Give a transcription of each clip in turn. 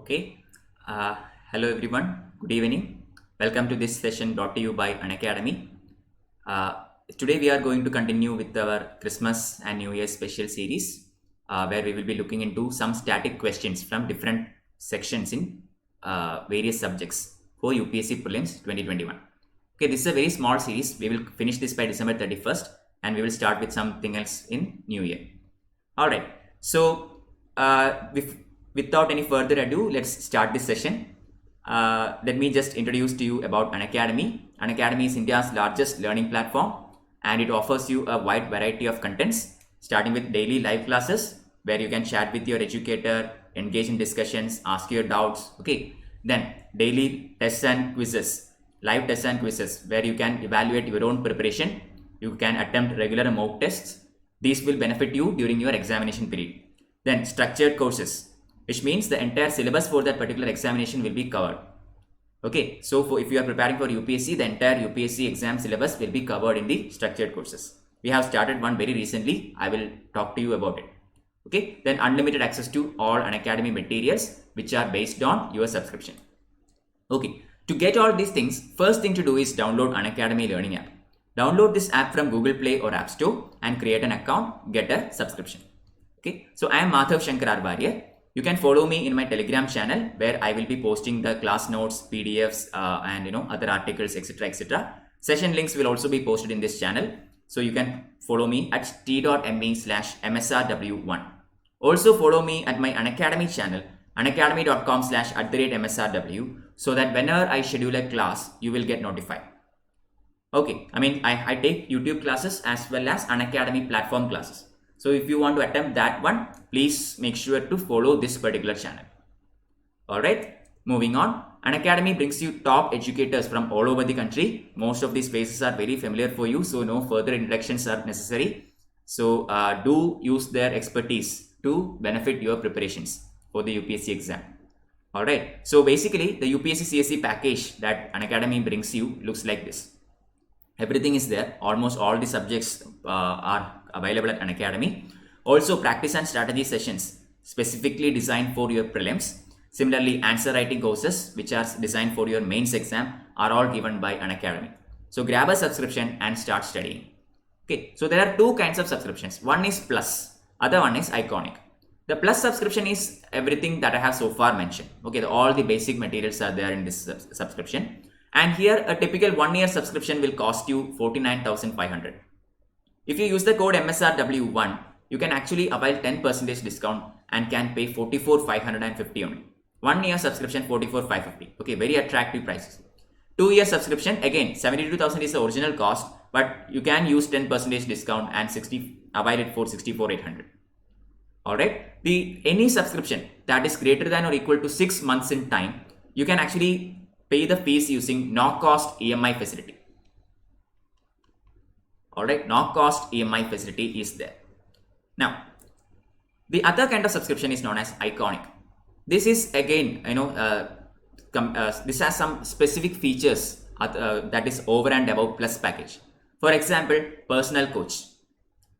Okay. Uh, Hello everyone. Good evening. Welcome to this session brought to you by Unacademy. Today we are going to continue with our Christmas and New Year special series, where we will be looking into some static questions from different sections in various subjects for UPSC Prelims 2021. Okay, this is a very small series. We will finish this by December 31st, and we will start with something else in New Year. All right. So, without any further ado, let's start this session. Let me just introduce to you about Unacademy. Unacademy is India's largest learning platform, and it offers you a wide variety of contents, starting with daily live classes where you can chat with your educator, engage in discussions, ask your doubts. Okay. Then daily tests and quizzes, live tests and quizzes where you can evaluate your own preparation. You can attempt regular mock tests. These will benefit you during your examination period. Then structured courses, which means the entire syllabus for that particular examination will be covered. Okay, so if you are preparing for UPSC, the entire UPSC exam syllabus will be covered in the structured courses. We have started one very recently. I will talk to you about it. Okay, then unlimited access to all Unacademy materials which are based on your subscription. Okay, to get all these things, first thing to do is download Unacademy Learning app. Download this app from Google Play or App Store and create an account, get a subscription. Okay, so I am Madhav Sankar R Warrier. You can follow me in my Telegram channel where I will be posting the class notes, PDFs, and other articles, etc. Session links will also be posted in this channel. So you can follow me at t.me/msrw1. Also follow me at my Unacademy channel, unacademy.com/@msrw, so that whenever I schedule a class, you will get notified. Okay, I take YouTube classes as well as Unacademy platform classes. So if you want to attempt that one, please make sure to follow this particular channel. Alright, moving on. Unacademy brings you top educators from all over the country. Most of these faces are very familiar for you, so no further introductions are necessary. So do use their expertise to benefit your preparations for the UPSC exam. Alright, so basically the UPSC CSE package that Unacademy brings you looks like this. Everything is there. Almost all the subjects are available at Unacademy. Also, practice and strategy sessions specifically designed for your prelims. Similarly, answer writing courses which are designed for your mains exam are all given by Unacademy. So grab a subscription and start studying. Okay, so there are two kinds of subscriptions. One is Plus, other one is Iconic. The Plus subscription is everything that I have so far mentioned. Okay, all the basic materials are there in this subscription. And here a typical 1 year subscription will cost you 49,500. If you use the code MSRW1, you can actually avail 10% discount and can pay 44,550 only. 1 year subscription 44,550. Okay, very attractive prices. 2 year subscription, again 72,000 is the original cost, but you can use 10% discount and avail it for 64,800. Alright, any subscription that is greater than or equal to 6 months in time, you can actually pay the fees using no-cost EMI facility. Alright, no-cost EMI facility is there. Now, the other kind of subscription is known as Iconic. This is again, this has some specific features that is over and above Plus package. For example, personal coach,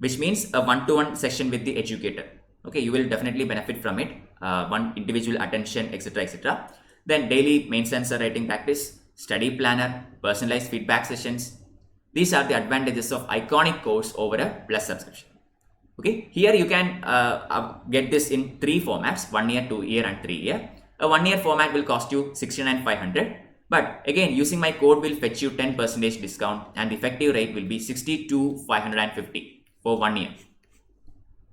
which means a one-to-one session with the educator. Okay, you will definitely benefit from it. One individual attention, etc. Then daily mains answer writing practice, study planner, personalized feedback sessions. These are the advantages of Iconic course over a Plus subscription. Okay, here you can get this in 3 formats: 1 year, 2 year, and 3 year. A 1 year format will cost you 69,500. But again, using my code will fetch you 10% discount, and the effective rate will be 62,550 for 1 year.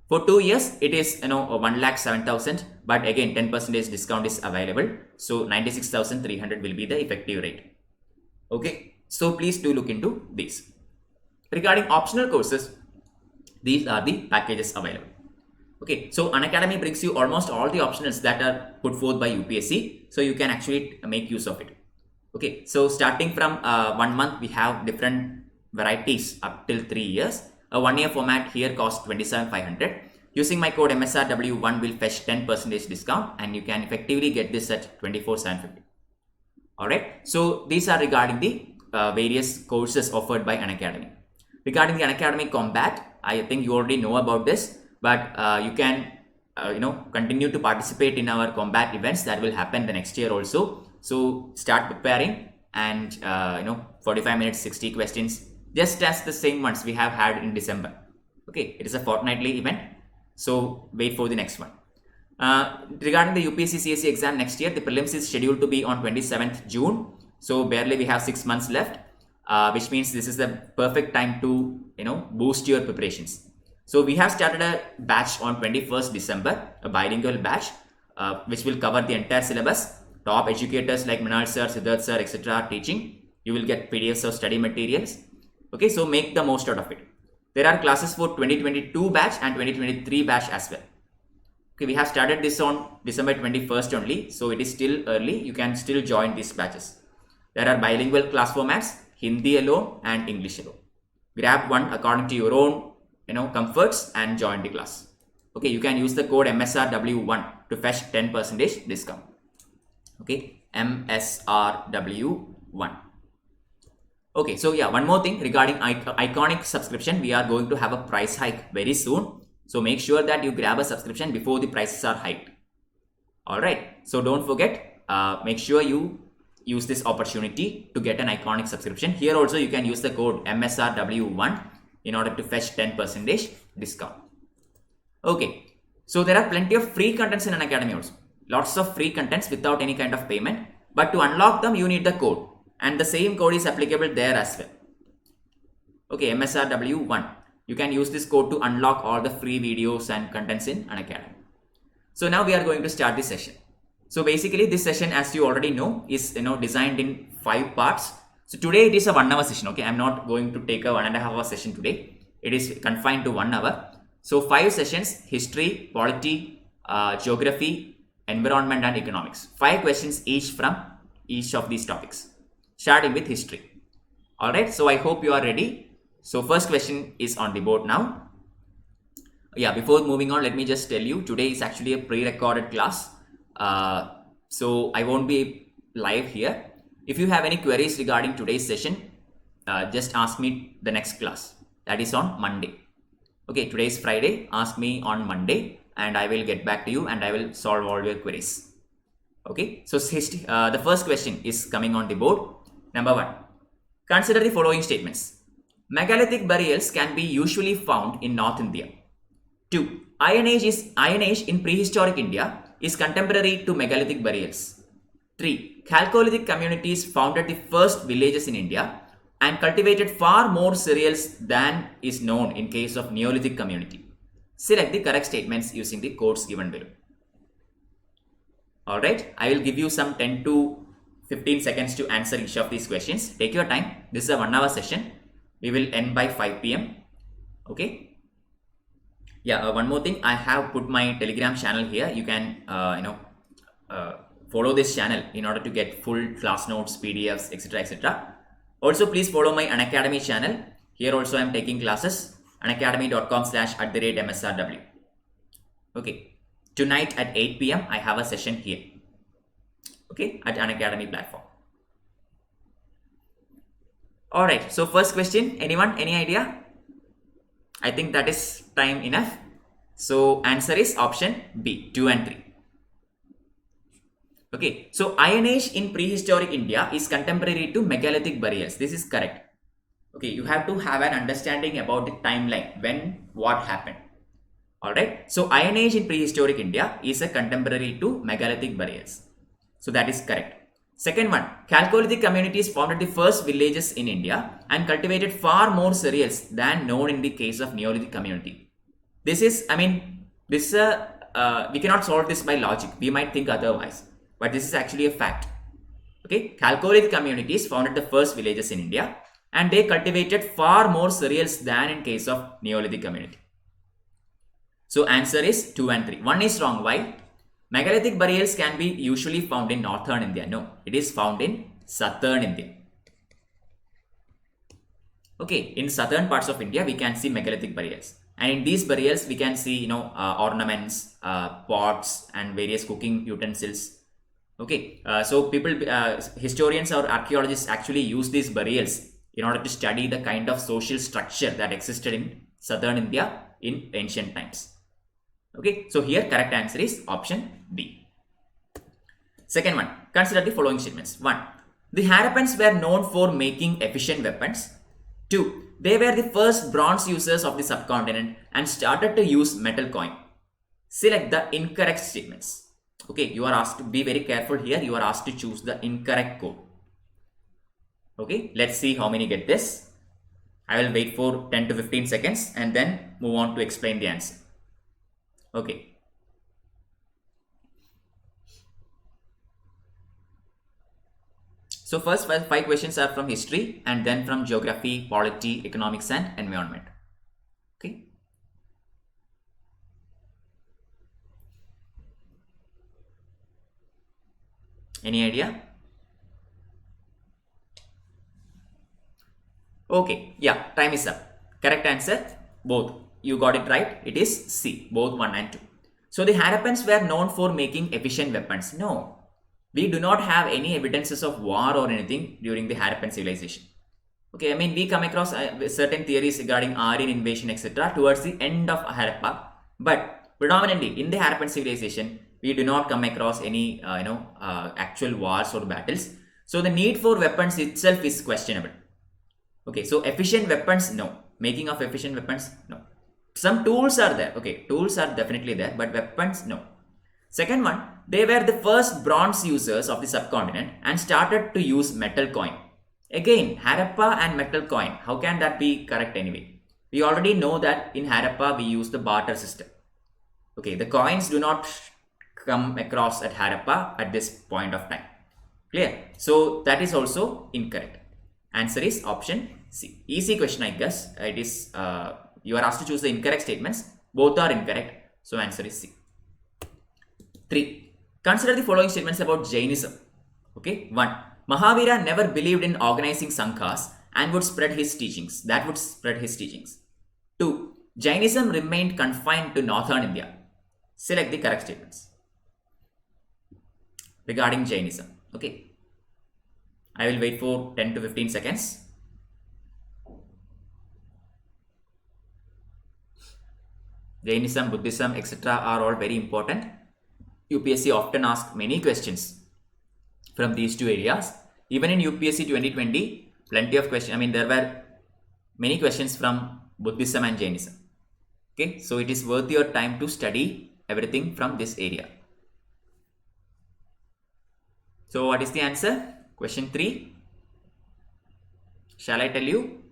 For 2 years, it is 1,07,000, but again 10% discount is available, so 96,300 will be the effective rate. Okay, so please do look into these. Regarding optional courses, these are the packages available. Okay, so Unacademy brings you almost all the optionals that are put forth by UPSC, so you can actually make use of it. Okay, so starting from 1 month, we have different varieties up till 3 years. A 1 year format here costs 27,500. Using my code MSRW1 will fetch 10% discount, and you can effectively get this at 24,750. Alright, so these are regarding the various courses offered by Unacademy. Regarding the Unacademy Combat, I think you already know about this, but you can continue to participate in our combat events that will happen the next year also. So start preparing, and 45 minutes, 60 questions, just as the same ones we have had in December. Okay, it is a fortnightly event, so wait for the next one. Regarding the UPSC CSE exam next year, the prelims is scheduled to be on 27th June. So barely we have 6 months left, which means this is the perfect time to boost your preparations. So we have started a batch on 21st December, a bilingual batch, which will cover the entire syllabus. Top educators like Manal sir, Siddharth sir, etc. are teaching. You will get PDFs of study materials. Okay, so make the most out of it. There are classes for 2022 batch and 2023 batch as well. Okay, we have started this on December 21st only, so it is still early. You can still join these batches. There are bilingual class formats, Hindi alone and English alone. Grab one according to your own comforts and join the class. Okay, you can use the code MSRW1 to fetch 10% discount. Okay, MSRW1. Okay, so yeah, one more thing regarding Iconic subscription, we are going to have a price hike very soon. So make sure that you grab a subscription before the prices are hiked. Alright, so don't forget, make sure you use this opportunity to get an Iconic subscription. Here also you can use the code MSRW1 in order to fetch 10% discount. Okay, so there are plenty of free contents in Unacademy also. Lots of free contents without any kind of payment. But to unlock them, you need the code. And the same code is applicable there as well. Okay, MSRW1. You can use this code to unlock all the free videos and contents in Unacademy. So now we are going to start this session. So basically this session, as you already know, is designed in 5 parts. So today it is a 1 hour session. Okay, I'm not going to take a 1.5 hour session today. It is confined to 1 hour. So 5 sessions: history, polity, geography, environment and economics. 5 questions each from each of these topics, starting with history. Alright, so I hope you are ready. So first question is on the board now. Yeah, before moving on, let me just tell you, today is actually a pre-recorded class. So I won't be live here. If you have any queries regarding today's session, just ask me the next class. That is on Monday. Okay, today is Friday. Ask me on Monday and I will get back to you and I will solve all your queries. Okay, so the first question is coming on the board. Number 1. Consider the following statements. Megalithic burials can be usually found in North India. 2. Iron Age in prehistoric India is contemporary to megalithic burials. 3. Chalcolithic communities founded the first villages in India and cultivated far more cereals than is known in case of Neolithic community. Select the correct statements using the codes given below. Alright, I will give you some 10 to 15 seconds to answer each of these questions. Take your time. This is a 1 hour session. We will end by 5 p.m. Okay. Yeah, one more thing. I have put my Telegram channel here. You can, follow this channel in order to get full class notes, PDFs, etc. etc. Also, please follow my Unacademy channel. Here also I am taking classes. Unacademy.com/@MSRW. Okay. Tonight at 8 p.m. I have a session here. Okay, at Unacademy platform. Alright, so first question. Anyone? Any idea? I think that is time enough. So answer is option B, 2 and 3. Okay, so Iron Age in prehistoric India is contemporary to megalithic burials. This is correct. Okay, you have to have an understanding about the timeline, when what happened. Alright, so Iron Age in prehistoric India is a contemporary to megalithic burials. So that is correct. Second one, Chalcolithic communities founded the first villages in India and cultivated far more cereals than known in the case of Neolithic community. This is, we cannot solve this by logic. We might think otherwise, but this is actually a fact. Okay, Chalcolithic communities founded the first villages in India and they cultivated far more cereals than in case of Neolithic community. So answer is 2 and 3. One is wrong. Why? Megalithic burials can be usually found in northern India. No, it is found in southern India. Okay, in southern parts of India, we can see megalithic burials. And in these burials, we can see, ornaments, pots and various cooking utensils. Okay, so historians or archaeologists actually use these burials in order to study the kind of social structure that existed in southern India in ancient times. Okay, so here correct answer is option B. Second one, consider the following statements. 1. The Harappans were known for making efficient weapons. 2. They were the first bronze users of the subcontinent and started to use metal coin. Select the incorrect statements. Okay, you are asked to be very careful here. You are asked to choose the incorrect code. Okay, let's see how many get this. I will wait for 10 to 15 seconds and then move on to explain the answer. Okay. So first 5 questions are from history and then from geography, polity, economics and environment. Okay. Any idea? Okay, yeah, time is up. Correct answer, both. You got it right. It is C, both 1 and 2. So the Harappans were known for making efficient weapons. No, we do not have any evidences of war or anything during the Harappan civilization. Okay, I mean, we come across certain theories regarding Aryan invasion, etc. towards the end of Harappa. But predominantly in the Harappan civilization, we do not come across any, actual wars or battles. So the need for weapons itself is questionable. Okay, so efficient weapons, no. Making of efficient weapons, no. Some tools are there. Okay, tools are definitely there, but weapons, no. Second one, they were the first bronze users of the subcontinent and started to use metal coin. Again, Harappa and metal coin. How can that be correct anyway? We already know that in Harappa we use the barter system. Okay, the coins do not come across at Harappa at this point of time. Clear? So that is also incorrect. Answer is option C. Easy question, I guess. It is you are asked to choose the incorrect statements. Both are incorrect. So answer is C. 3. Consider the following statements about Jainism. Okay. 1. Mahavira never believed in organizing sanghas and would spread his teachings. 2. Jainism remained confined to northern India. Select the correct statements regarding Jainism. Okay. I will wait for 10 to 15 seconds. Jainism, Buddhism, etc. are all very important. UPSC often asks many questions from these two areas. Even in UPSC 2020, plenty of questions. I mean, there were many questions from Buddhism and Jainism. Okay, so it is worth your time to study everything from this area. So what is the answer? Question 3. Shall I tell you?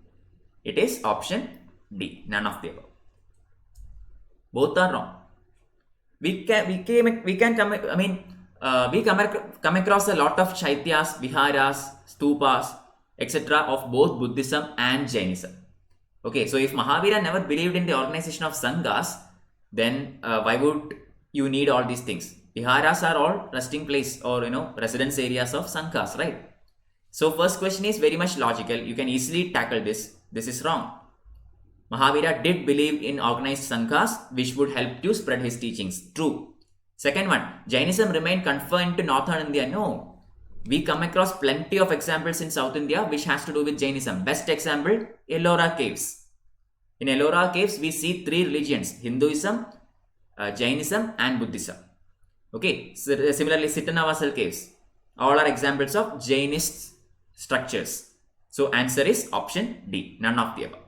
It is option D. None of the above. Both are wrong. We come across a lot of chaityas, viharas, stupas, etc. of both Buddhism and Jainism. Okay, so if Mahavira never believed in the organization of sanghas, then why would you need all these things? Viharas are all resting place or residence areas of sanghas, right? So first question is very much logical. You can easily tackle this. This is wrong. Mahavira did believe in organized sanghas which would help to spread his teachings. True. Second one, Jainism remained confined to northern India. No. We come across plenty of examples in South India which has to do with Jainism. Best example, Ellora caves. In Ellora caves, we see 3 religions, Hinduism, Jainism and Buddhism. Okay, so, similarly Sittanavasal caves. All are examples of Jainist structures. So answer is option D, none of the above.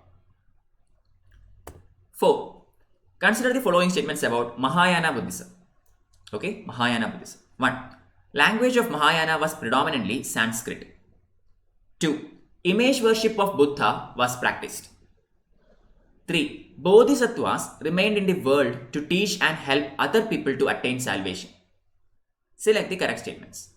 4. Consider the following statements about Mahayana Buddhism. Okay, Mahayana Buddhism. 1. Language of Mahayana was predominantly Sanskrit. 2. Image worship of Buddha was practiced. 3. Bodhisattvas remained in the world to teach and help other people to attain salvation. Select the correct statements.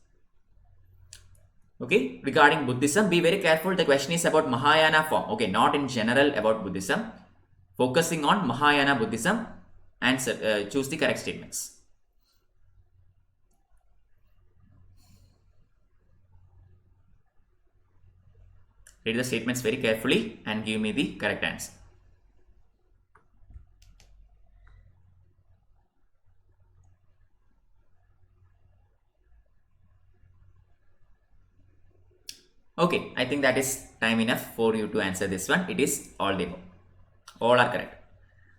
Okay, regarding Buddhism, be very careful. The question is about Mahayana form. Okay, not in general about Buddhism. Focusing on Mahayana Buddhism, answer, choose the correct statements. Read the statements very carefully and give me the correct answer. Okay, I think that is time enough for you to answer this one. It is all the above. All are correct.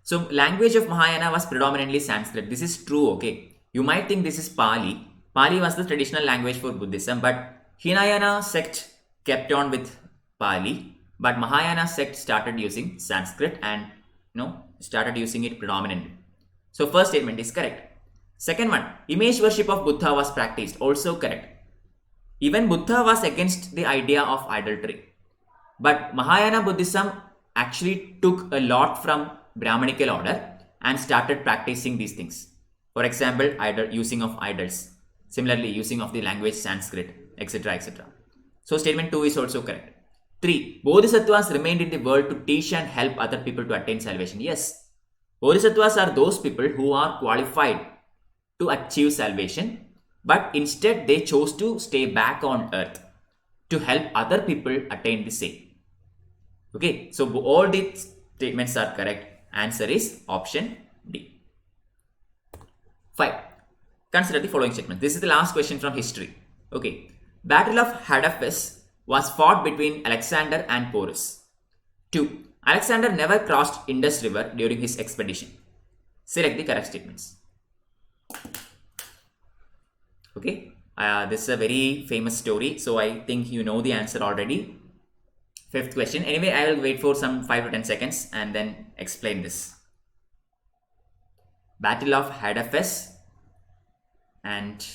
So language of Mahayana was predominantly Sanskrit. This is true, okay. You might think this is Pali. Pali was the traditional language for Buddhism, but Hinayana sect kept on with Pali, but Mahayana sect started using Sanskrit and started using it predominantly. So first statement is correct. Second one, image worship of Buddha was practiced, also correct. Even Buddha was against the idea of idolatry. But Mahayana Buddhism actually took a lot from Brahmanical order and started practicing these things. For example, using of idols. Similarly, using of the language Sanskrit, etc. etc. So statement 2 is also correct. 3. Bodhisattvas remained in the world to teach and help other people to attain salvation. Yes. Bodhisattvas are those people who are qualified to achieve salvation, but instead they chose to stay back on earth to help other people attain the same. Okay, so all these statements are correct. Answer is option D. 5. Consider the following statement. This is the last question from history. Okay. Battle of Hadafes was fought between Alexander and Porus. 2. Alexander never crossed Indus River during his expedition. Select the correct statements. Okay. This is a very famous story, so I think you know the answer already. 5th question. Anyway, I will wait for some 5 to 10 seconds and then explain this. Battle of Hadafes and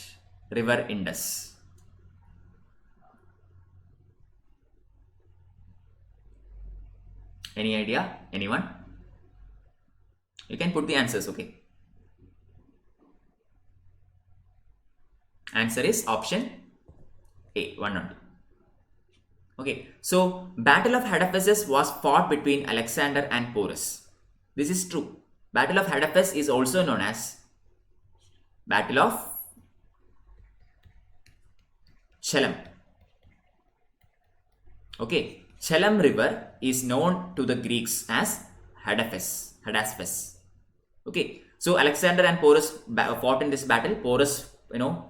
River Indus. Any idea? Anyone? You can put the answers, okay. Answer is option A, 1 and 2. Okay, so Battle of Hadafes was fought between Alexander and Porus. This is true. Battle of Hadafes is also known as Battle of Chelem. Okay, Chelem River is known to the Greeks as Hadasphus. Okay, so Alexander and Porus fought in this battle. Porus,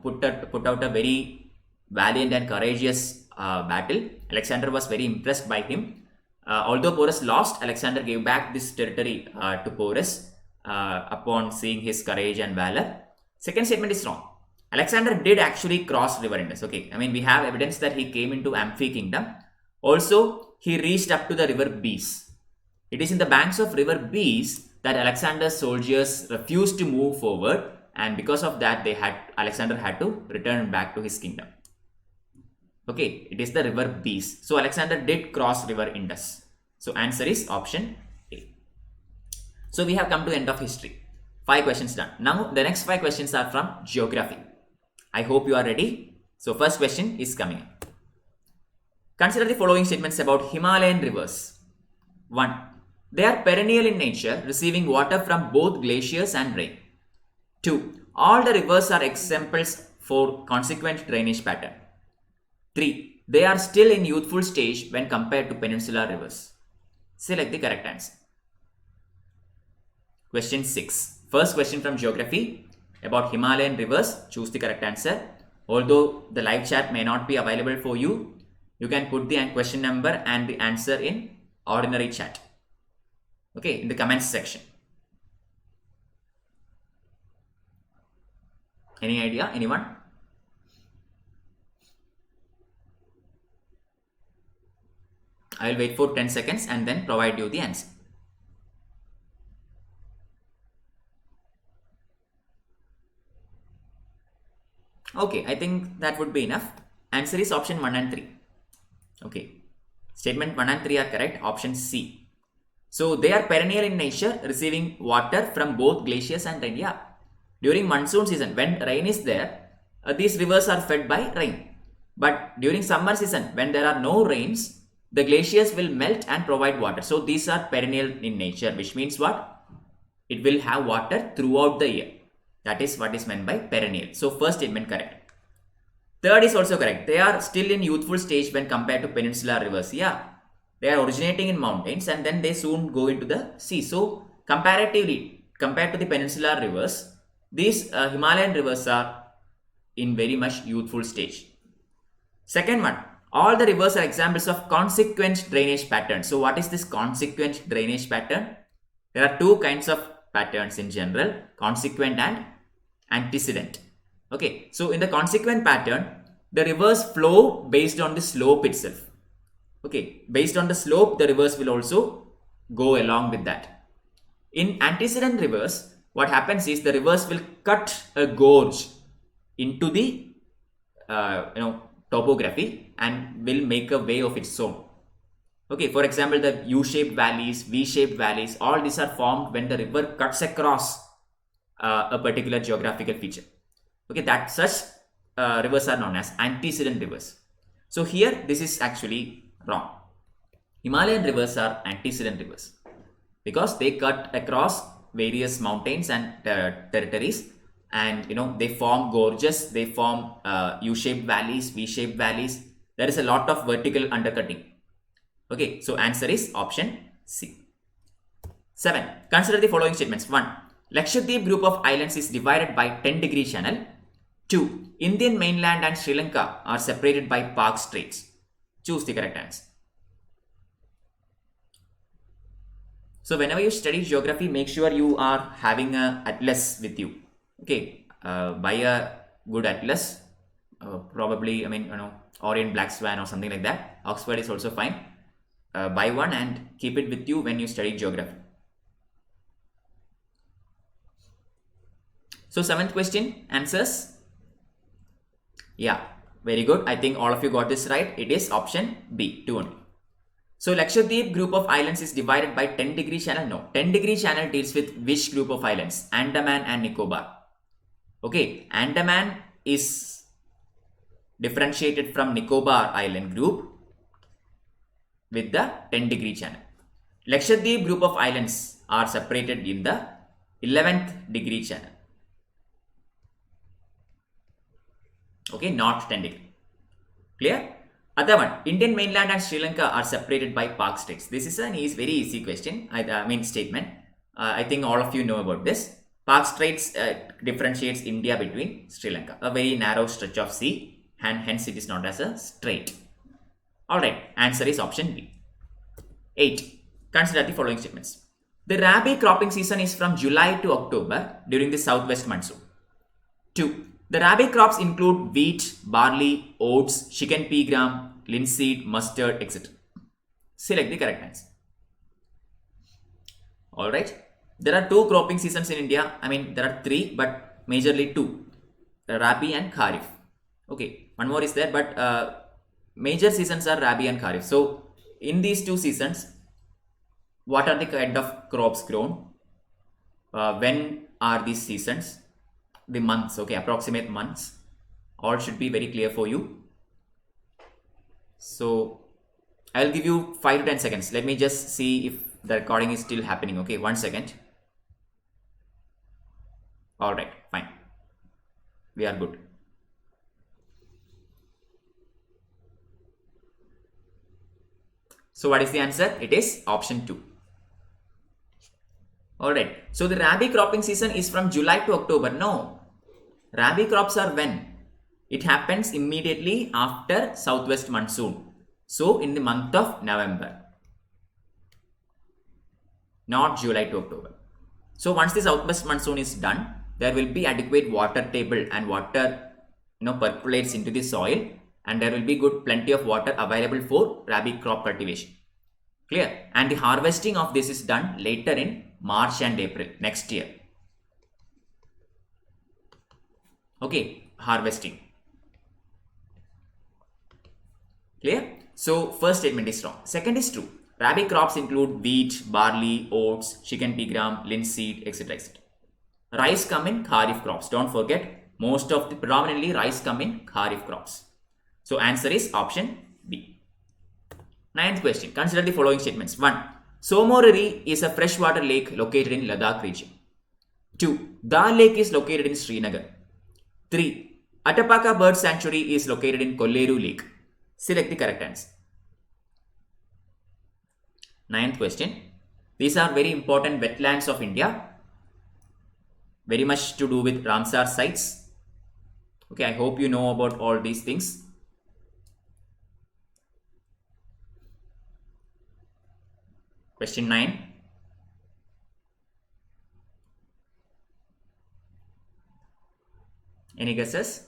put out a very valiant and courageous battle. Alexander was very impressed by him. Although Porus lost, Alexander gave back this territory to Porus upon seeing his courage and valor. Second statement is wrong. Alexander did actually cross River Indus. Okay, I mean, we have evidence that he came into Amphi Kingdom. Also, he reached up to the river Beas. It is in the banks of river Beas that Alexander's soldiers refused to move forward, and because of that, Alexander had to return back to his kingdom. Okay, it is the river Beas. So Alexander did cross river Indus. So answer is option A. So we have come to the end of history. 5 questions done. Now the next 5 questions are from geography. I hope you are ready. So first question is coming up. Consider the following statements about Himalayan rivers. 1. They are perennial in nature, receiving water from both glaciers and rain. 2. All the rivers are examples for consequent drainage pattern. 3. They are still in youthful stage when compared to peninsular rivers. Select the correct answer. Question 6. First question from geography about Himalayan rivers. Choose the correct answer. Although the live chat may not be available for you, you can put the question number and the answer in ordinary chat. Okay, in the comments section. Any idea? Anyone? I will wait for 10 seconds and then provide you the answer. Okay, I think that would be enough. Answer is option 1 and 3. Okay, statement 1 and 3 are correct. Option C. So they are perennial in nature, receiving water from both glaciers and rain. Yeah, during monsoon season, when rain is there, these rivers are fed by rain. But during summer season, when there are no rains, the glaciers will melt and provide water. So these are perennial in nature, which means what? It will have water throughout the year. That is what is meant by perennial. So first statement correct. Third is also correct. They are still in youthful stage when compared to peninsular rivers. Yeah, they are originating in mountains and then they soon go into the sea. So comparatively, compared to the peninsular rivers, these Himalayan rivers are in very much youthful stage. Second one, all the rivers are examples of consequent drainage pattern. So what is this consequent drainage pattern? There are two kinds of patterns in general, consequent and antecedent. Okay, so in the consequent pattern, the rivers flow based on the slope itself. Okay, based on the slope, the rivers will also go along with that. In antecedent rivers, what happens is the rivers will cut a gorge into the topography and will make a way of its own. Okay, for example, the U-shaped valleys, V-shaped valleys, all these are formed when the river cuts across a particular geographical feature. Okay, that such rivers are known as antecedent rivers. So here, this is actually wrong. Himalayan rivers are antecedent rivers because they cut across various mountains and territories, and they form gorges, they form U-shaped valleys, V-shaped valleys. There is a lot of vertical undercutting. Okay, so answer is option C. 7. Consider the following statements. 1. Lakshadweep group of islands is divided by 10-degree channel. 2. Indian mainland and Sri Lanka are separated by Park Straits. Choose the correct answer. So whenever you study geography, make sure you are having a atlas with you. Okay, buy a good atlas, probably Orient Black Swan or something like that. Oxford is also fine. Buy one and keep it with you when you study geography. So 7th question, answers? Yeah, very good. I think all of you got this right. It is option B, 2 only. So Lakshadweep group of islands is divided by 10-degree channel. No, 10-degree channel deals with which group of islands? Andaman and Nicobar. Okay, Andaman is differentiated from Nicobar island group with the 10-degree channel. Lakshadweep group of islands are separated in the 11th degree channel. Okay, not 10 degree. Clear? Other one, Indian mainland and Sri Lanka are separated by Park Straits. This is very easy question. Statement. I think all of you know about this. Park Straits differentiates India between Sri Lanka, a very narrow stretch of sea, and hence it is known as a strait. Alright, answer is option B. 8. Consider the following statements. The rabi cropping season is from July to October during the southwest monsoon. 2. The rabi crops include wheat, barley, oats, chicken pea gram, linseed, mustard, etc. Select the correct answer. Alright. There are 2 cropping seasons in India. There are 3, but majorly 2. Rabi and Kharif. Okay, one more is there, but major seasons are Rabi and Kharif. So, in these 2 seasons, what are the kind of crops grown? When are these seasons? The months, okay, approximate months. All should be very clear for you. So, I'll give you 5 to 10 seconds. Let me just see if the recording is still happening. Okay, 1 second. Alright, fine. We are good. So what is the answer? It is option 2. Alright, so the rabi cropping season is from July to October. No, rabi crops are when? It happens immediately after southwest monsoon. So in the month of November. Not July to October. So once the southwest monsoon is done, there will be adequate water table and water percolates into the soil, and there will be plenty of water available for rabi crop cultivation. Clear? And the harvesting of this is done later in March and April next year. Okay, harvesting. Clear? So first statement is wrong. Second is true. Rabi crops include wheat, barley, oats, chicken pea gram, linseed, etc. etc. Rice come in Kharif crops. Don't forget, most of the predominantly rice come in Kharif crops. So answer is option B. 9th question. Consider the following statements. 1. Somorari is a freshwater lake located in Ladakh region. 2. Dal Lake is located in Srinagar. 3. Atapaka Bird Sanctuary is located in Kolleru Lake. Select the correct answer. 9th question. These are very important wetlands of India. Very much to do with Ramsar sites. Okay, I hope you know about all these things. Question 9. Any guesses?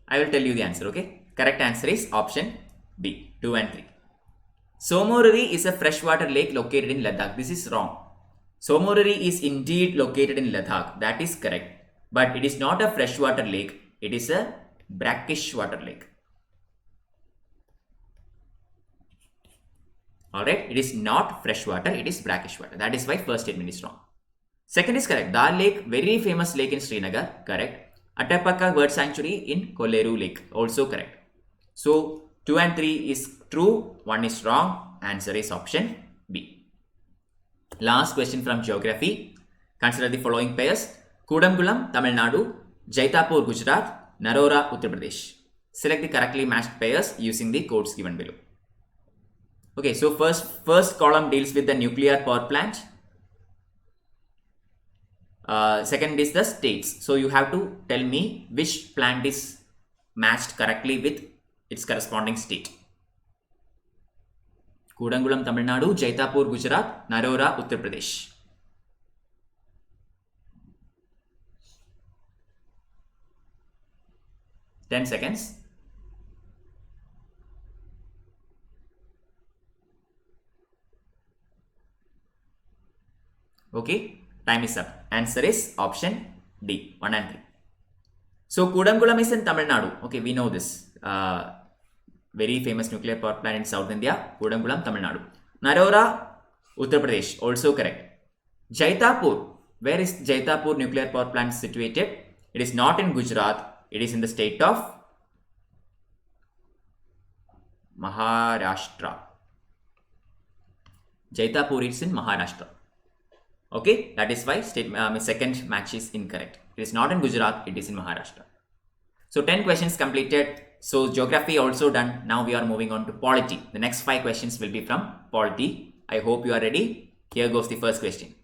I will tell you the answer, okay? Correct answer is option B, 2 and 3. Somorari is a freshwater lake located in Ladakh. This is wrong. Somorari is indeed located in Ladakh. That is correct. But it is not a freshwater lake. It is a brackish water lake. Alright, it is not freshwater, it is brackish water. That is why first statement is wrong. Second is correct. Dal Lake, very famous lake in Srinagar, correct. Attapaka Bird Sanctuary in Kolleru Lake, also correct. So 2 and 3 is true, 1 is wrong. Answer is option B. Last question from geography. Consider the following pairs: Kudamkulam, Tamil Nadu; Jaitapur, Gujarat; Narora, Uttar Pradesh. Select the correctly matched pairs using the codes given below. Okay, so first column deals with the nuclear power plant. Second is the states. So you have to tell me which plant is matched correctly with its corresponding state. Kudangulam, Tamil Nadu; Jaitapur, Gujarat; Narora, Uttar Pradesh. Ten seconds. Okay, time is up. Answer is option D, 1 and 3. So Kudangulam is in Tamil Nadu. Okay, we know this. Very famous nuclear power plant in South India. Kudangulam, Tamil Nadu. Narora, Uttar Pradesh, also correct. Jaitapur, where is Jaitapur nuclear power plant situated? It is not in Gujarat. It is in the state of Maharashtra. Jaitapur is in Maharashtra. Okay, that is why second match is incorrect. It is not in Gujarat, it is in Maharashtra. So 10 questions completed. So geography also done. Now we are moving on to polity. The next 5 questions will be from polity. I hope you are ready. Here goes the first question.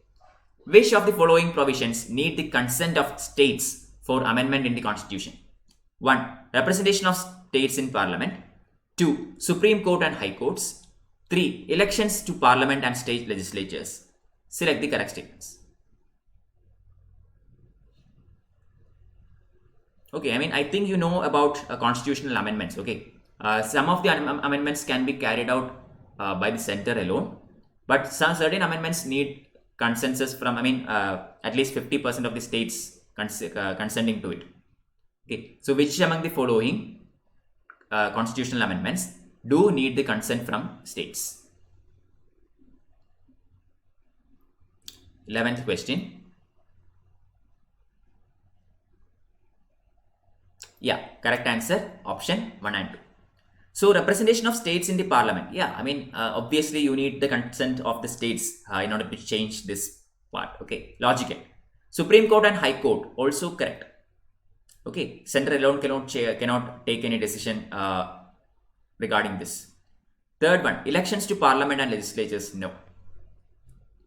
Which of the following provisions need the consent of states for amendment in the constitution? 1. Representation of states in parliament. 2. Supreme Court and High Courts. 3. Elections to parliament and state legislatures. Select the correct statements. Okay, I think you know about constitutional amendments. Okay, some of the amendments can be carried out by the center alone, but some certain amendments need consensus from at least 50% of the states consenting to it. Okay, so which among the following constitutional amendments do need the consent from states? 11th question. Yeah, correct answer option 1 and 2. So representation of states in the parliament. Yeah, obviously you need the consent of the states in order to change this part. Okay, logical. Supreme Court and High Court, also correct. Okay, center alone cannot take any decision regarding this. Third one, elections to parliament and legislatures, no.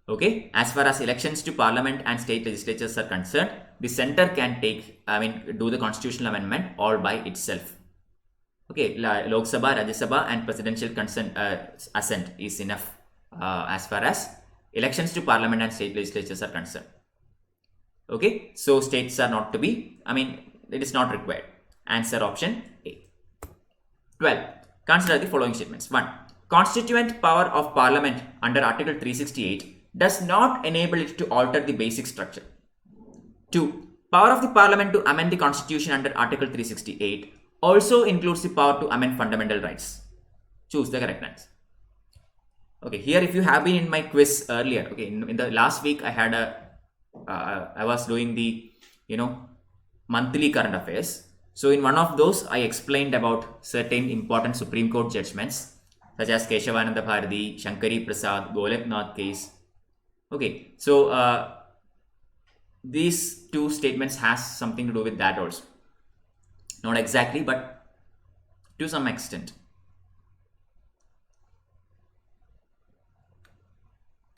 Okay, as far as elections to parliament and state legislatures are concerned, the center can do the constitutional amendment all by itself. Okay, Lok Sabha, Rajya Sabha and presidential assent is enough as far as elections to parliament and state legislatures are concerned. Okay, so states are not to be, it is not required. Answer option A. 12. Consider the following statements. 1. Constituent power of parliament under Article 368 does not enable it to alter the basic structure. 2. Power of the parliament to amend the constitution under Article 368 also includes the power to amend fundamental rights. Choose the correct answer. Okay, here if you have been in my quiz earlier, okay, in the last week I had I was doing the, monthly current affairs. So in one of those, I explained about certain important Supreme Court judgments such as Keshavananda Bharati, Shankari Prasad, Goleknath case. Okay, so these two statements has something to do with that also. Not exactly, but to some extent.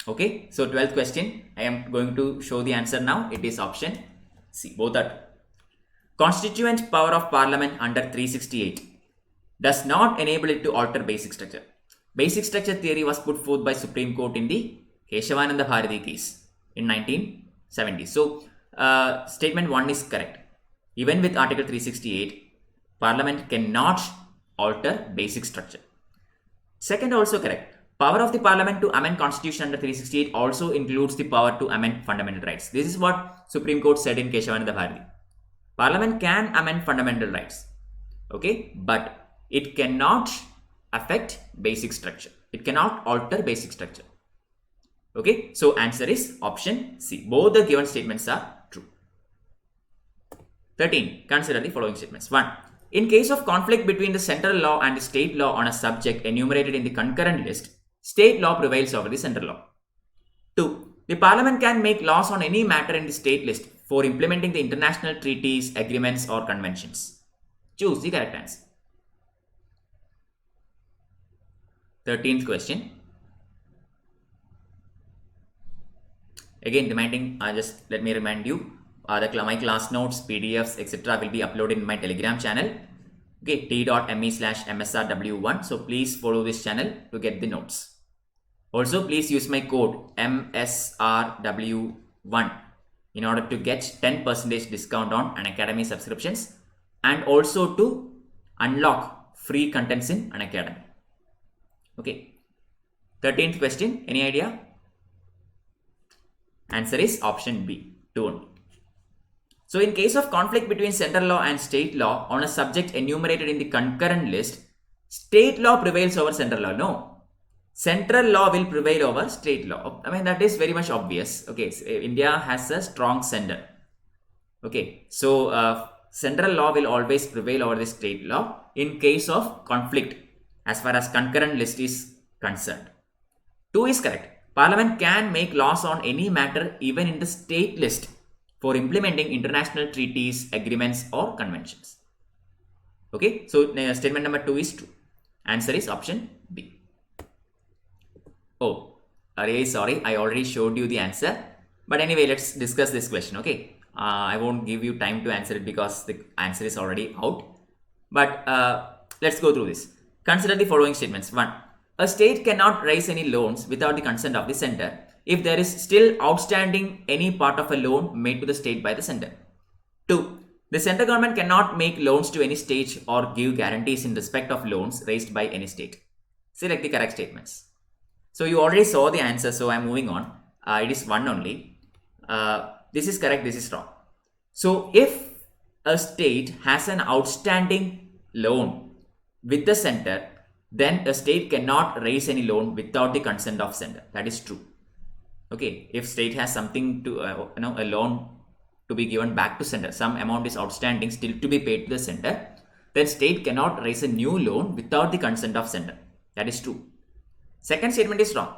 Okay, so 12th question, I am going to show the answer now. It is option C, both are true. Constituent power of parliament under 368 does not enable it to alter basic structure. Basic structure theory was put forth by Supreme Court in the Keshavananda Bharati case in 1970. So statement 1 is correct. Even with Article 368, Parliament cannot alter basic structure. Second also correct. Power of the Parliament to amend Constitution under 368 also includes the power to amend fundamental rights. This is what Supreme Court said in Keshavananda Bharati. Parliament can amend fundamental rights, okay, but it cannot affect basic structure. It cannot alter basic structure. Okay, so answer is option C. Both the given statements are true. 13. Consider the following statements. 1. In case of conflict between the central law and the state law on a subject enumerated in the concurrent list, state law prevails over the central law. 2. The Parliament can make laws on any matter in the state list for implementing the international treaties, agreements or conventions. Choose the correct answer. 13th question. Again, let me remind you, my class notes, PDFs, etc. will be uploaded in my Telegram channel. Okay, t.me/msrw1. So please follow this channel to get the notes. Also, please use my code MSRW1 in order to get 10% discount on Unacademy subscriptions and also to unlock free contents in Unacademy. Okay. 13th question. Any idea? Answer is option B, 2 only. So in case of conflict between central law and state law on a subject enumerated in the concurrent list, state law prevails over central law. No. Central law will prevail over state law. I mean, that is very much obvious. Okay. So India has a strong center. Okay. So central law will always prevail over the state law in case of conflict as far as concurrent list is concerned. 2 is correct. Parliament can make laws on any matter even in the state list for implementing international treaties, agreements or conventions. Okay, so statement number 2 is true. Answer is option B. Oh, really sorry, I already showed you the answer. But anyway, let's discuss this question. Okay, I won't give you time to answer it because the answer is already out. But let's go through this. Consider the following statements. 1. A state cannot raise any loans without the consent of the center if there is still outstanding any part of a loan made to the state by the center. 2. The central government cannot make loans to any state or give guarantees in respect of loans raised by any state. Select the correct statements. So you already saw the answer, so I'm moving on. It is 1 only. This is correct, this is wrong. So if a state has an outstanding loan with the center, then a state cannot raise any loan without the consent of center. That is true. Okay, if state has something to a loan to be given back to center, some amount is outstanding still to be paid to the center, then state cannot raise a new loan without the consent of center. That is true. Second statement is wrong.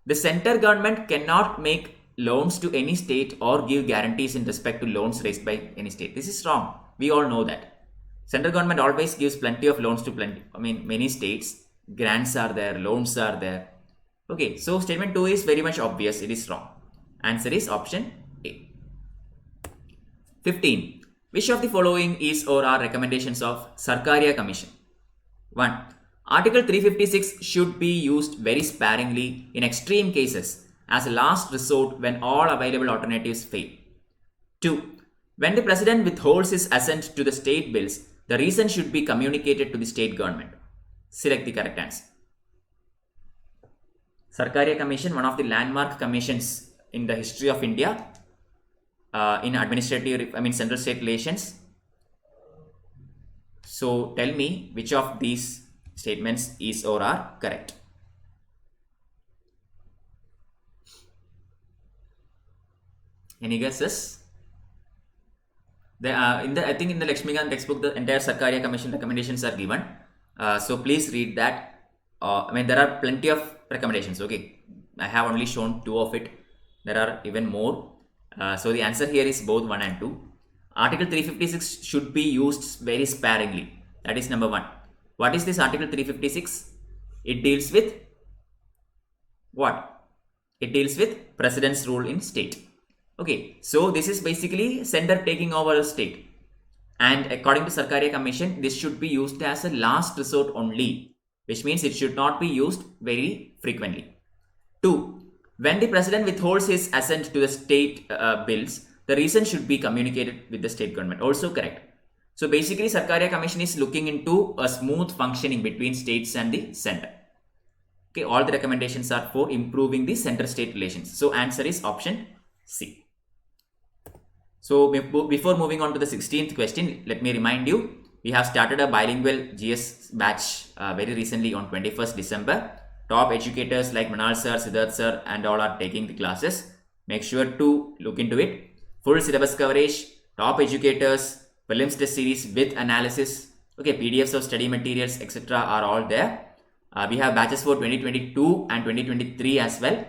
The center government cannot make loans to any state or give guarantees in respect to loans raised by any state. This is wrong. We all know that. Central government always gives plenty of loans to many states. Grants are there, loans are there. Okay, so statement 2 is very much obvious. It is wrong. Answer is option A. 15. Which of the following is or are recommendations of Sarkaria Commission? 1. Article 356 should be used very sparingly in extreme cases as a last resort when all available alternatives fail. 2. When the President withholds his assent to the state bills, the reason should be communicated to the state government. Select the correct answer. Sarkaria Commission, one of the landmark commissions in the history of India in central state relations. So tell me which of these statements is or are correct. Any guesses? I think in the Lakshmikant textbook, the entire Sarkaria Commission recommendations are given. So please read that. There are plenty of recommendations. Okay, I have only shown 2 of it. There are even more. So the answer here is both 1 and 2. Article 356 should be used very sparingly. That is number 1. What is this Article 356? It deals with what? It deals with President's rule in state. Okay, so this is basically center taking over a state. And according to Sarkaria Commission, this should be used as a last resort only, which means it should not be used very frequently. 2. When the President withholds his assent to the state bills, the reason should be communicated with the state government. Also correct. So basically Sarkaria Commission is looking into a smooth functioning between states and the center. Okay, all the recommendations are for improving the center-state relations. So answer is option C. So before moving on to the 16th question, let me remind you, we have started a bilingual GS batch very recently on 21st December. Top educators like Manal sir, Siddharth sir and all are taking the classes. Make sure to look into it. Full syllabus coverage, top educators, prelims test series with analysis, okay, PDFs of study materials, etc. are all there. We have batches for 2022 and 2023 as well.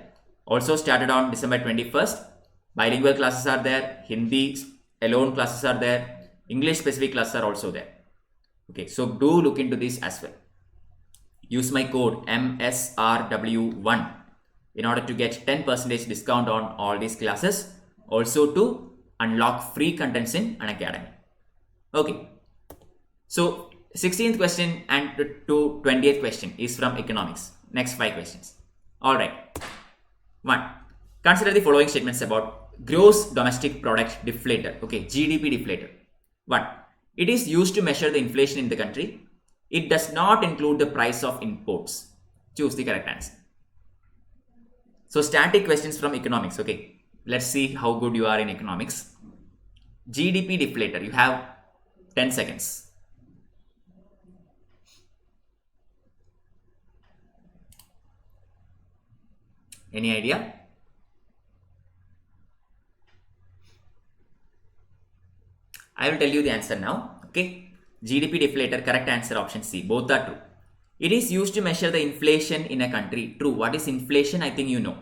Also started on December 21st. Bilingual classes are there. Hindi alone classes are there. English specific classes are also there. Okay, so do look into this as well. Use my code MSRW1 in order to get 10% discount on all these classes. Also to unlock free contents in Unacademy. Okay, so 16th question and to 20th question is from economics. Next 5 questions. Alright. 1. Consider the following statements about gross domestic product deflator. Okay, GDP deflator. 1. It is used to measure the inflation in the country. It does not include the price of imports. Choose the correct answer. So static questions from economics. Okay, let's see how good you are in economics. GDP deflator. You have 10 seconds. Any idea? I will tell you the answer now. Okay. GDP deflator, correct answer option C. Both are true. It is used to measure the inflation in a country. True. What is inflation? I think you know.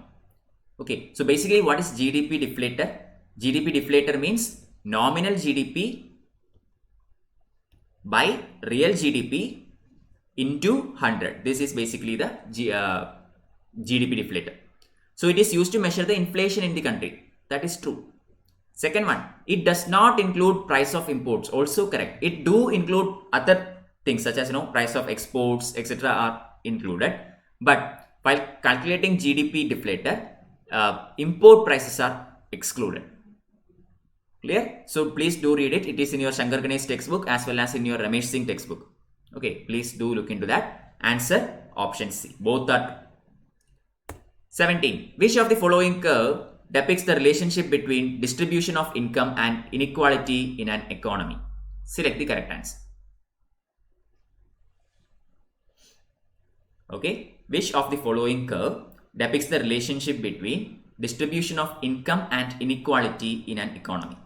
Okay. So basically what is GDP deflator? GDP deflator means nominal GDP by real GDP into 100. This is basically the GDP deflator. So it is used to measure the inflation in the country. That is true. Second one, it does not include price of imports. Also correct. It do include other things such as price of exports, etc. are included. But while calculating GDP deflator, import prices are excluded. Clear? So please do read it. It is in your Shankar Ganesh textbook as well as in your Ramesh Singh textbook. Okay, please do look into that. Answer option C. Both are true. 17. Which of the following curve depicts the relationship between distribution of income and inequality in an economy? Select the correct answer. Okay, which of the following curve depicts the relationship between distribution of income and inequality in an economy?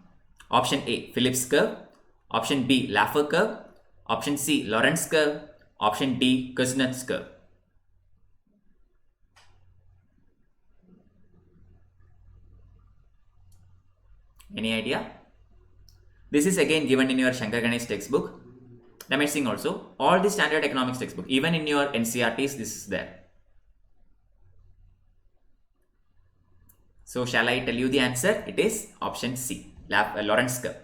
Option A, Phillips curve. Option B, Laffer curve. Option C, Lorentz curve. Option D, Kuznets curve. Any idea? This is again given in your Shankar Ganesh textbook. Ramesh Singh also. All the standard economics textbook. Even in your NCRTs, this is there. So shall I tell you the answer? It is option C, Lorentz curve.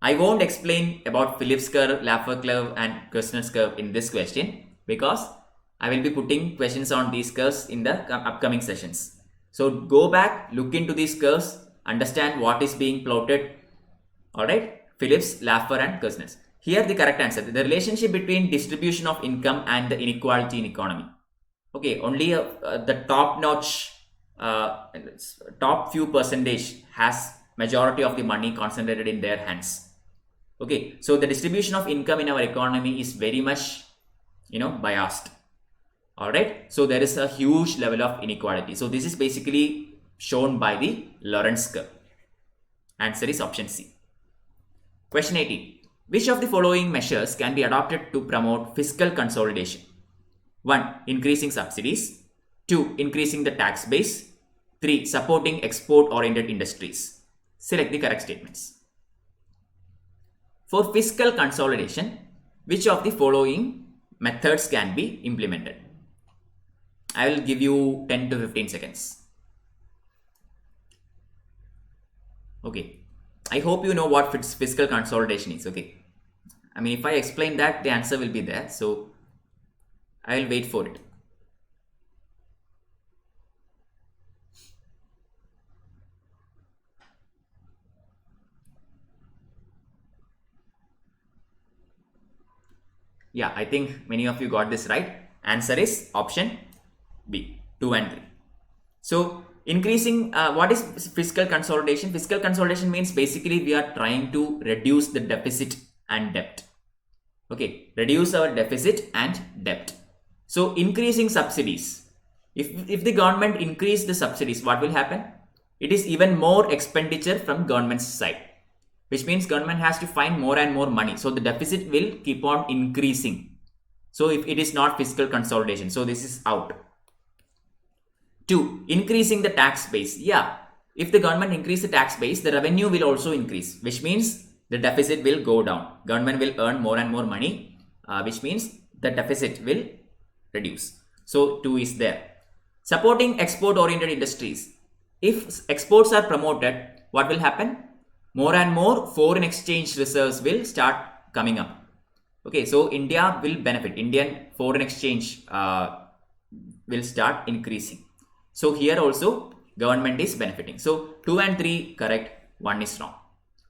I won't explain about Phillips curve, Laffer curve and Kuznets curve in this question because I will be putting questions on these curves in the upcoming sessions. So go back, look into these curves, understand what is being plotted. Alright, Phillips, Laffer and Kuznets. Here the correct answer, the relationship between distribution of income and the inequality in economy. Okay, only the top notch, top few percentage has majority of the money concentrated in their hands. Okay, so the distribution of income in our economy is very much, biased. Alright, so there is a huge level of inequality. So this is basically shown by the Lorentz curve. Answer is option C. Question 18. Which of the following measures can be adopted to promote fiscal consolidation? 1. Increasing subsidies. 2. Increasing the tax base. 3. Supporting export-oriented industries. Select the correct statements. For fiscal consolidation, which of the following methods can be implemented? I will give you 10 to 15 seconds. Okay. I hope you know what fiscal consolidation is. Okay. I mean, if I explain that, the answer will be there. So I will wait for it. Yeah, I think many of you got this right. Answer is option B, 2 and 3. So increasing, what is fiscal consolidation? Fiscal consolidation means basically we are trying to reduce the deficit and debt. Okay, reduce our deficit and debt. So increasing subsidies. If the government increase the subsidies, what will happen? It is even more expenditure from government's side, which means government has to find more and more money. So the deficit will keep on increasing. So if it is not fiscal consolidation, so this is out. 2, increasing the tax base. Yeah, if the government increase the tax base, the revenue will also increase, which means the deficit will go down. Government will earn more and more money, which means the deficit will reduce. So 2 is there. Supporting export-oriented industries. If exports are promoted, what will happen? More and more foreign exchange reserves will start coming up. Okay, so India will benefit. Indian foreign exchange will start increasing. So here also government is benefiting. So 2 and 3 correct, 1 is wrong.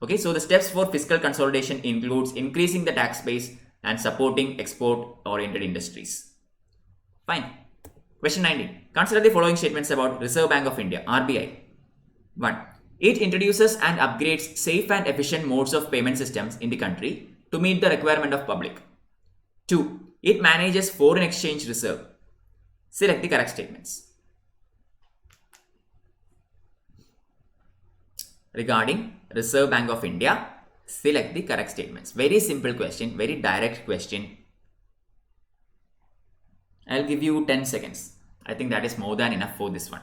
Okay, so the steps for fiscal consolidation includes increasing the tax base and supporting export-oriented industries. Fine. Question 19. Consider the following statements about Reserve Bank of India, RBI. 1. It introduces and upgrades safe and efficient modes of payment systems in the country to meet the requirement of public. 2. It manages foreign exchange reserve. Select the correct statements. Regarding Reserve Bank of India, select the correct statements. Very simple question, very direct question. I'll give you 10 seconds. I think that is more than enough for this one.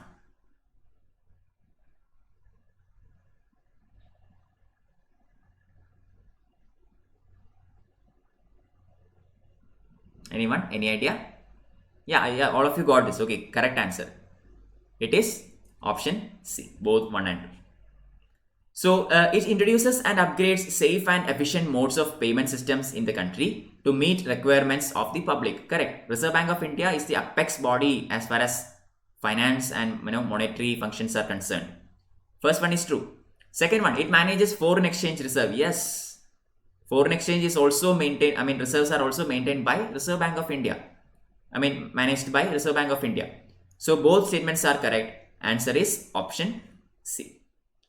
Anyone? Any idea? Yeah, all of you got this. Okay, correct answer. It is option C, both 1 and 2. So it introduces and upgrades safe and efficient modes of payment systems in the country to meet requirements of the public. Correct. Reserve Bank of India is the apex body as far as finance and monetary functions are concerned. First one is true. Second one, it manages foreign exchange reserve. Yes, foreign exchange is also maintained. Reserves are also maintained by Reserve Bank of India. Managed by Reserve Bank of India. So both statements are correct. Answer is option C.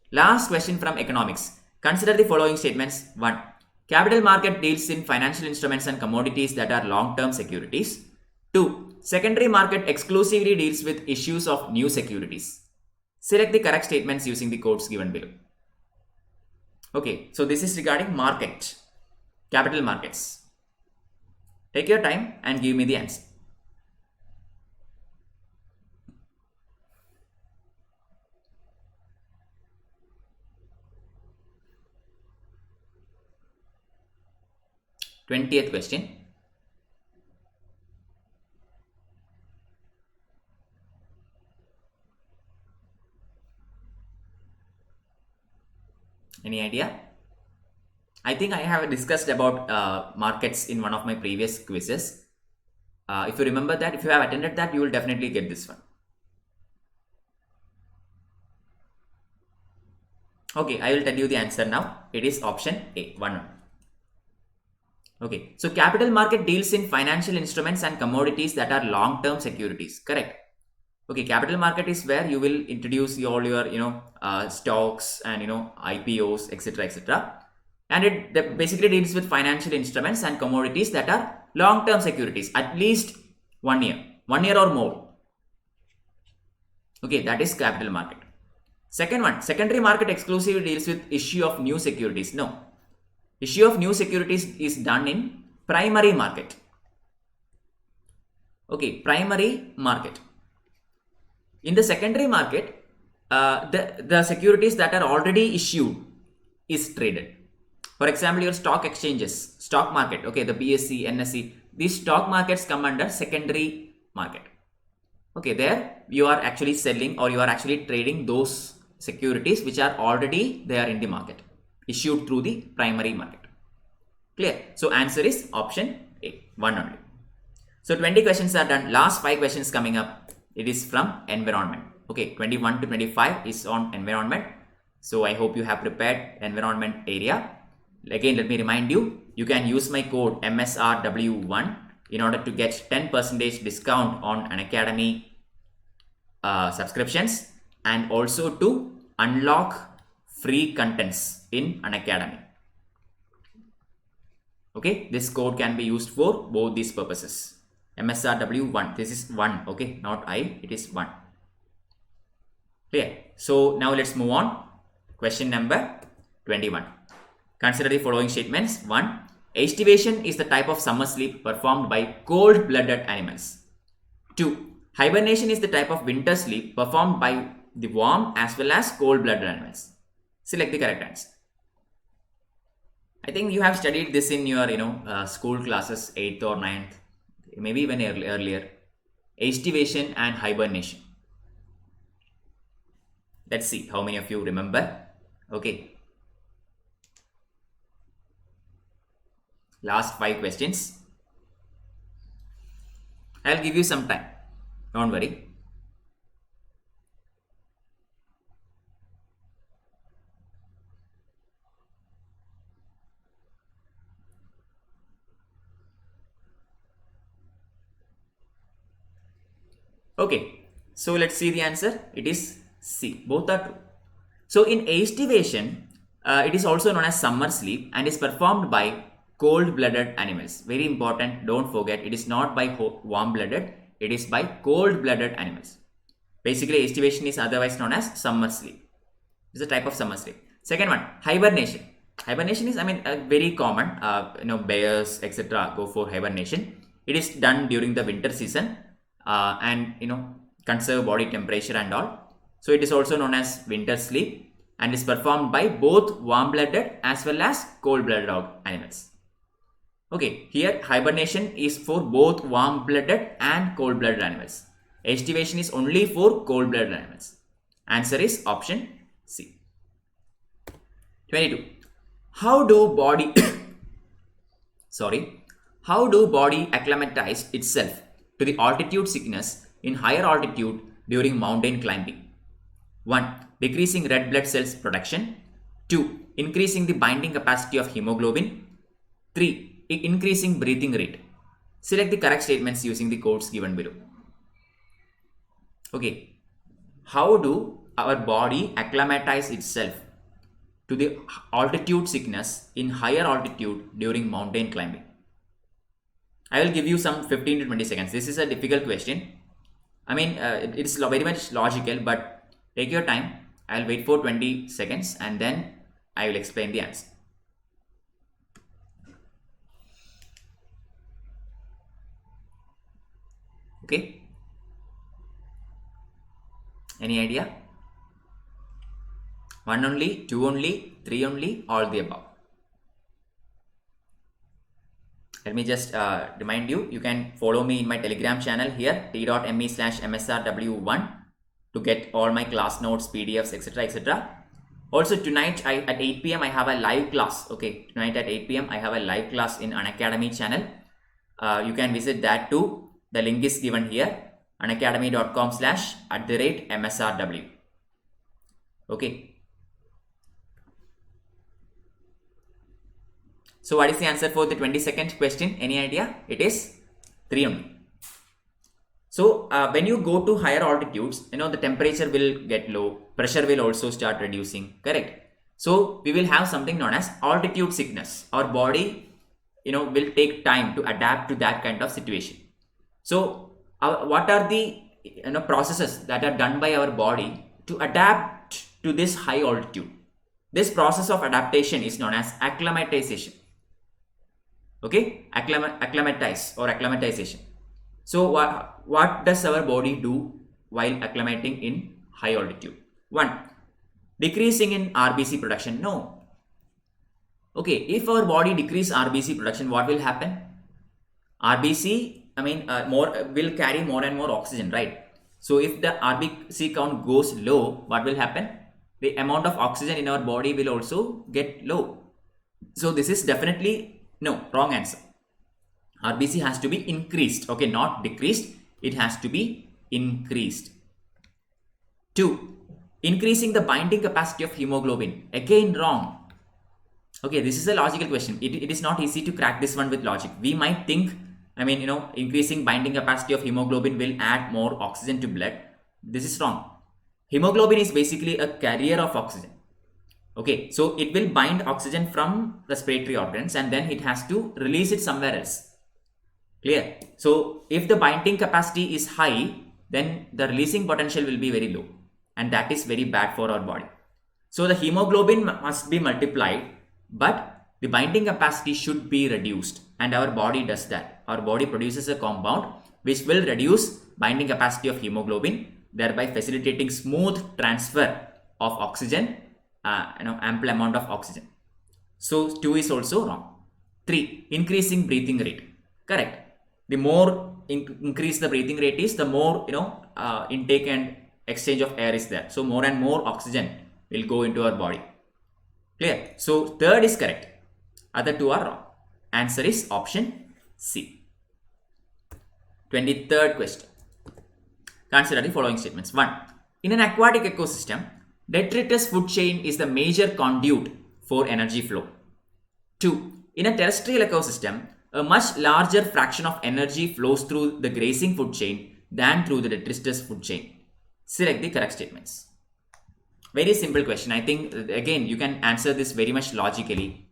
Last question from economics. Consider the following statements. 1. Capital market deals in financial instruments and commodities that are long-term securities. 2. Secondary market exclusively deals with issues of new securities. Select the correct statements using the codes given below. Okay, so this is regarding market, capital markets. Take your time and give me the answer. Twentieth question. Any idea? I think I have discussed about markets in one of my previous quizzes. If you remember that, if you have attended that, you will definitely get this one. Okay, I will tell you the answer now. It is option A, 1. Okay, so capital market deals in financial instruments and commodities that are long-term securities. Correct. Okay, capital market is where you will introduce all your stocks and IPOs, etc., etc. And it basically deals with financial instruments and commodities that are long-term securities, at least 1 year or more. Okay, that is capital market. Second one, secondary market exclusively deals with issue of new securities. No. Issue of new securities is done in primary market. Okay, primary market. In the secondary market, the securities that are already issued is traded. For example, your stock exchanges, stock market, okay, the BSE, NSE, these stock markets come under secondary market. Okay, there you are actually selling or you are actually trading those securities which are already there in the market, issued through the primary market. Clear? So answer is option A, 1 only. So 20 questions are done. Last 5 questions coming up. It is from environment. Okay, 21 to 25 is on environment. So I hope you have prepared environment area. Again, let me remind you, you can use my code MSRW1 in order to get 10% discount on Unacademy subscriptions, and also to unlock free contents in Unacademy. Okay, this code can be used for both these purposes. MSRW1, this is 1, okay, not I, it is 1. Clear? So now let's move on. Question number 21. Consider the following statements. 1. Estivation is the type of summer sleep performed by cold-blooded animals. 2. Hibernation is the type of winter sleep performed by the warm as well as cold-blooded animals. Select the correct answer. I think you have studied this in your school classes, 8th or 9th, maybe even earlier. Estivation and hibernation. Let's see how many of you remember. Okay. Last 5 questions. I'll give you some time. Don't worry. Okay. So let's see the answer. It is C. Both are true. So in estivation, it is also known as summer sleep and is performed by cold-blooded animals. Very important, don't forget, it is not by warm-blooded, it is by cold-blooded animals. Basically, estivation is otherwise known as summer sleep. It's a type of summer sleep. Second one, hibernation. Hibernation is, very common. Bears, etc. go for hibernation. It is done during the winter season and conserve body temperature and all. So it is also known as winter sleep and is performed by both warm-blooded as well as cold-blooded animals. Okay, here hibernation is for both warm-blooded and cold-blooded animals. Estivation is only for cold-blooded animals. Answer is option C. 22. How do body acclimatize itself to the altitude sickness in higher altitude during mountain climbing? 1. Decreasing red blood cells production. 2. Increasing the binding capacity of hemoglobin. 3. Increasing breathing rate. Select the correct statements using the codes given below. Okay. How do our body acclimatize itself to the altitude sickness in higher altitude during mountain climbing? I will give you some 15 to 20 seconds. This is a difficult question. It is very much logical, but take your time. I will wait for 20 seconds and then I will explain the answer. Okay. Any idea? 1 only, 2 only, 3 only, all the above. Let me just remind you, you can follow me in my Telegram channel here, t.me/msrw1 to get all my class notes, PDFs, etc. etc. Also tonight at 8 p.m. I have a live class. Okay, tonight at 8 p.m. I have a live class in Unacademy channel. You can visit that too. The link is given here, unacademy.com/@msrw. Okay. So what is the answer for the 22nd question? Any idea? It is 3 only. So when you go to higher altitudes, the temperature will get low, pressure will also start reducing, correct? So we will have something known as altitude sickness. Our body, will take time to adapt to that kind of situation. So what are the processes that are done by our body to adapt to this high altitude? This process of adaptation is known as acclimatization. Okay, acclimatize or acclimatization. So what does our body do while acclimating in high altitude? 1. Decreasing in RBC production. No. Okay, if our body decrease RBC production, what will happen? RBC, will carry more and more oxygen, right? So if the RBC count goes low, what will happen? The amount of oxygen in our body will also get low. So this is definitely no, wrong answer. RBC has to be increased, okay, not decreased. It has to be increased. 2. Increasing the binding capacity of hemoglobin. Again, wrong. Okay, this is a logical question. It is not easy to crack this one with logic. We might think, increasing binding capacity of hemoglobin will add more oxygen to blood. This is wrong. Hemoglobin is basically a carrier of oxygen. Okay, so it will bind oxygen from respiratory organs and then it has to release it somewhere else. Clear? So if the binding capacity is high, then the releasing potential will be very low, and that is very bad for our body. So the hemoglobin must be multiplied, but the binding capacity should be reduced, and our body does that. Our body produces a compound which will reduce binding capacity of hemoglobin, thereby facilitating smooth transfer of oxygen, ample amount of oxygen. So 2 is also wrong. 3, increasing breathing rate. Correct. The more increase the breathing rate is, the more intake and exchange of air is there. So more and more oxygen will go into our body. Clear? So 3rd is correct. Other 2 are wrong. Answer is option C. 23rd question. Consider the following statements. 1. In an aquatic ecosystem, detritus food chain is the major conduit for energy flow. 2. In a terrestrial ecosystem, a much larger fraction of energy flows through the grazing food chain than through the detritus food chain. Select the correct statements. Very simple question. I think, again, you can answer this very much logically.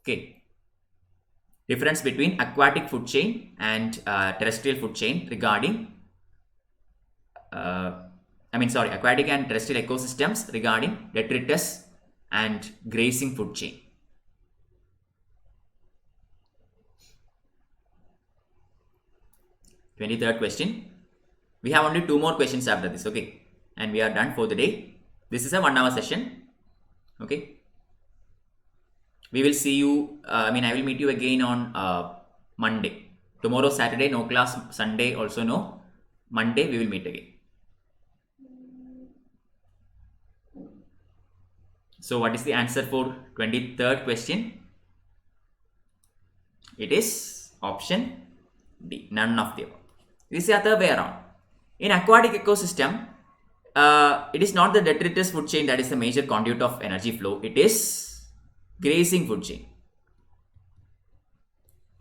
Okay. Difference between aquatic food chain and terrestrial food chain regarding aquatic and terrestrial ecosystems regarding detritus and grazing food chain. Third question. We have only 2 more questions after this, okay? And we are done for the day. This is a 1-hour session, okay? We will see you, I will meet you again on Monday. Tomorrow, Saturday, no class. Sunday, also no. Monday, we will meet again. So, what is the answer for 23rd question? It is option D, none of the above. This is the other way around. In aquatic ecosystem, it is not the detritus food chain that is the major conduit of energy flow. It is grazing food chain.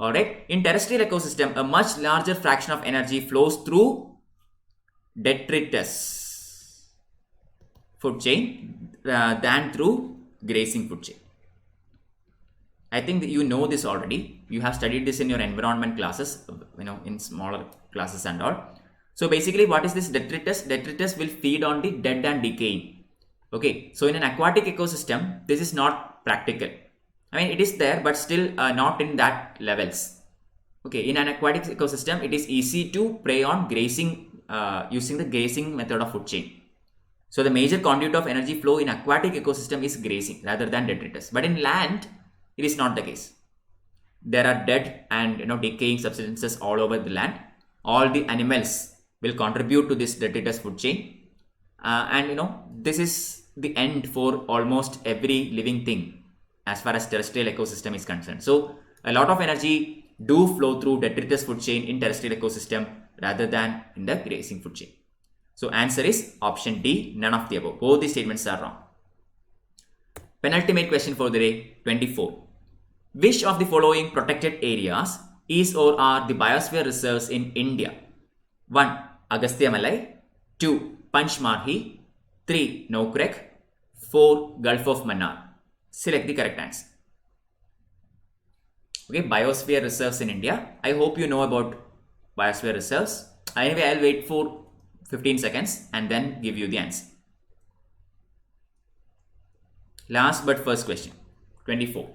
Alright. In terrestrial ecosystem, a much larger fraction of energy flows through detritus food chain than through grazing food chain. I think that you know this already. You have studied this in your environment classes, in smaller classes and all. So basically, what is this detritus? Detritus will feed on the dead and decaying. Okay, so in an aquatic ecosystem, this is not practical. It is there, but still not in that levels. Okay, in an aquatic ecosystem, it is easy to prey on grazing using the grazing method of food chain. So the major conduit of energy flow in aquatic ecosystem is grazing rather than detritus. But in land, it is not the case. There are dead and decaying substances all over the land. All the animals will contribute to this detritus food chain, and this is the end for almost every living thing as far as terrestrial ecosystem is concerned. So a lot of energy do flow through detritus food chain in terrestrial ecosystem rather than in the grazing food chain. So answer is option D, none of the above. Both these statements are wrong. Penultimate question for the day, 24. Which of the following protected areas is or are the biosphere reserves in India? 1. Agastya Malai. 2. Panchmarhi. 3. Nokrek. 4. Gulf of Mannar. Select the correct answer. Okay, biosphere reserves in India. I hope you know about biosphere reserves. Anyway, I'll wait for 15 seconds and then give you the answer. Last but first question, 24.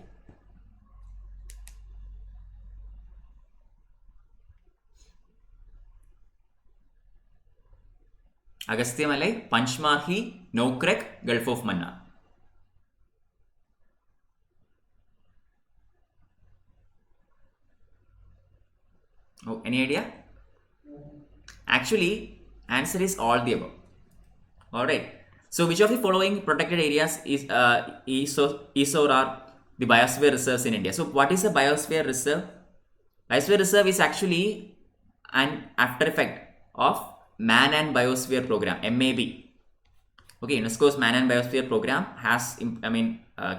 Agastya Malai, Panchmarhi, Nokrek, Gulf of Mannar. Oh, any idea? Actually, answer is all the above. Alright. So, which of the following protected areas is or are the biosphere reserves in India? So, what is a biosphere reserve? Biosphere reserve is actually an after effect of Man and Biosphere Program, MAB. Okay, UNESCO's Man and Biosphere program has,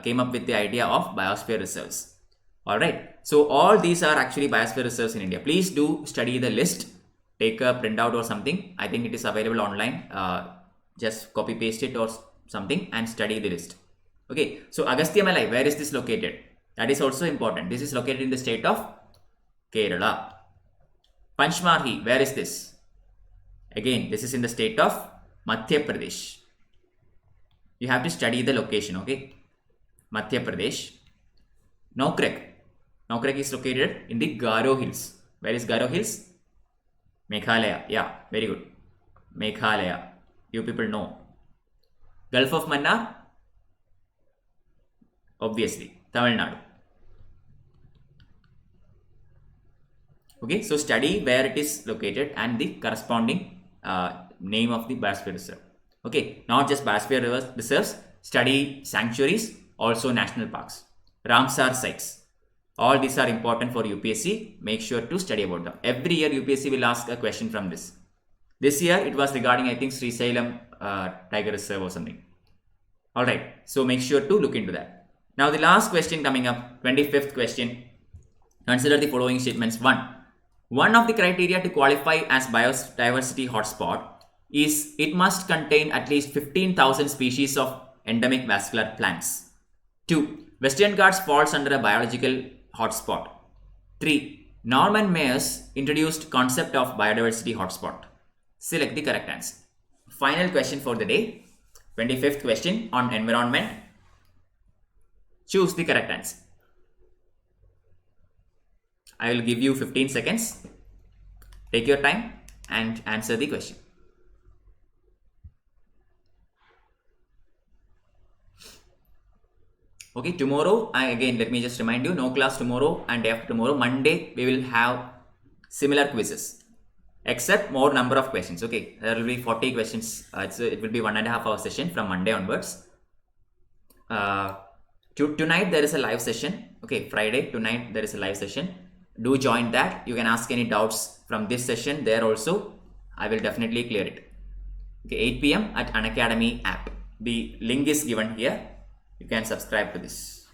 came up with the idea of biosphere reserves. All right, so all these are actually biosphere reserves in India. Please do study the list, take a printout or something. I think it is available online. Just copy paste it or something and study the list. Okay, so Agastya Malai, where is this located? That is also important. This is located in the state of Kerala. Panchmarhi, where is this? Again, this is in the state of Madhya Pradesh. You have to study the location, okay? Madhya Pradesh. Nokrek. Nokrek is located in the Garo Hills. Where is Garo Hills? Meghalaya. Yeah, very good. Meghalaya. You people know. Gulf of Mannar? Obviously, Tamil Nadu. Okay, so study where it is located and the corresponding name of the biosphere reserve. Okay, not just biosphere reserves, study sanctuaries, also national parks, Ramsar sites. All these are important for UPSC. Make sure to study about them. Every year UPSC will ask a question from this. This year it was regarding, I think, Sri Salem Tiger Reserve or something. Alright, so make sure to look into that. Now the last question coming up, 25th question. Consider the following statements. One of the criteria to qualify as biodiversity hotspot is it must contain at least 15,000 species of endemic vascular plants. 2. Western Ghats falls under a biological hotspot. 3. Norman Mayers introduced concept of biodiversity hotspot. Select the correct answer. Final question for the day, 25th question on environment. Choose the correct answer. I will give you 15 seconds. Take your time and answer the question. Okay, tomorrow, again, let me just remind you, no class tomorrow and day after tomorrow. Monday, we will have similar quizzes, except more number of questions. Okay, there will be 40 questions. It will be 1.5 hour session from Monday onwards. Tonight, there is a live session. Okay, Friday, tonight, there is a live session. Do join that. You can ask any doubts from this session there also. I will definitely clear it. Okay, 8 p.m. at Unacademy app. The link is given here. You can subscribe to this.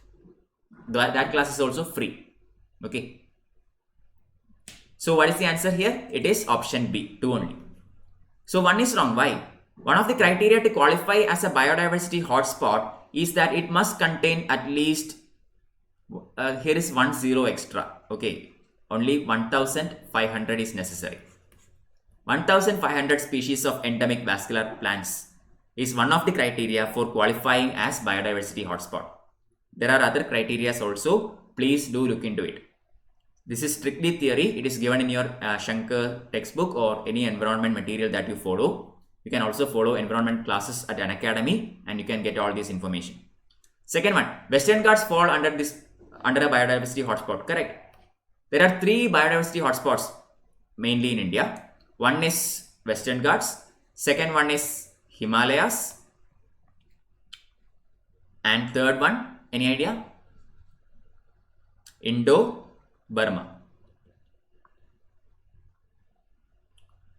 That class is also free. Okay. So what is the answer here? It is option B, 2 only. So 1 is wrong. Why? One of the criteria to qualify as a biodiversity hotspot is that it must contain at least, here is 10 extra. Okay, only 1,500 is necessary. 1,500 species of endemic vascular plants is one of the criteria for qualifying as biodiversity hotspot. There are other criteria also. Please do look into it. This is strictly theory. It is given in your Shankar textbook or any environment material that you follow. You can also follow environment classes at Unacademy and you can get all this information. Second one, Western Ghats fall under a biodiversity hotspot. Correct. There are 3 biodiversity hotspots mainly in India. One is Western Ghats. Second one is Himalayas. And third one, any idea? Indo-Burma.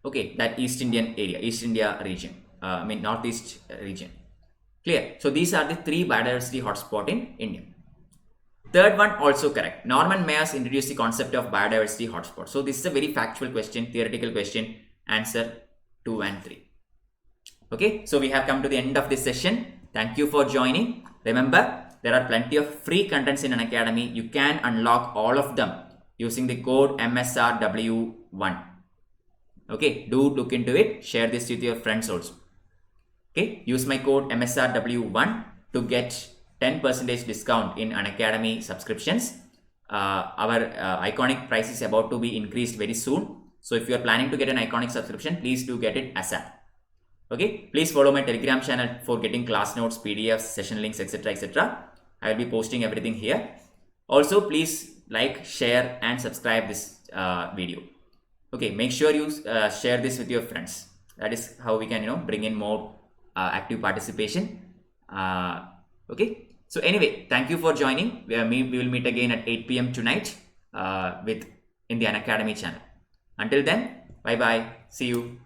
Okay, that East Indian area, East India region, Northeast region. Clear? So these are the 3 biodiversity hotspots in India. Third one also correct. Norman Mayers introduced the concept of biodiversity hotspot. So this is a very factual question, theoretical question. Answer 2 and 3. Okay, so we have come to the end of this session. Thank you for joining. Remember, there are plenty of free contents in Unacademy. You can unlock all of them using the code MSRW1. Okay, do look into it. Share this with your friends also. Okay, use my code MSRW1 to get 10% discount in Unacademy subscriptions. Our iconic price is about to be increased very soon. So if you are planning to get an iconic subscription, please do get it ASAP. Okay, please follow my Telegram channel for getting class notes, PDFs, session links, etc. etc. I will be posting everything here. Also, please like, share and subscribe this video. Okay, make sure you share this with your friends. That is how we can bring in more active participation. Okay, so anyway, thank you for joining. We will meet again at 8 p.m. tonight in the Unacademy channel. Until then, bye bye. See you.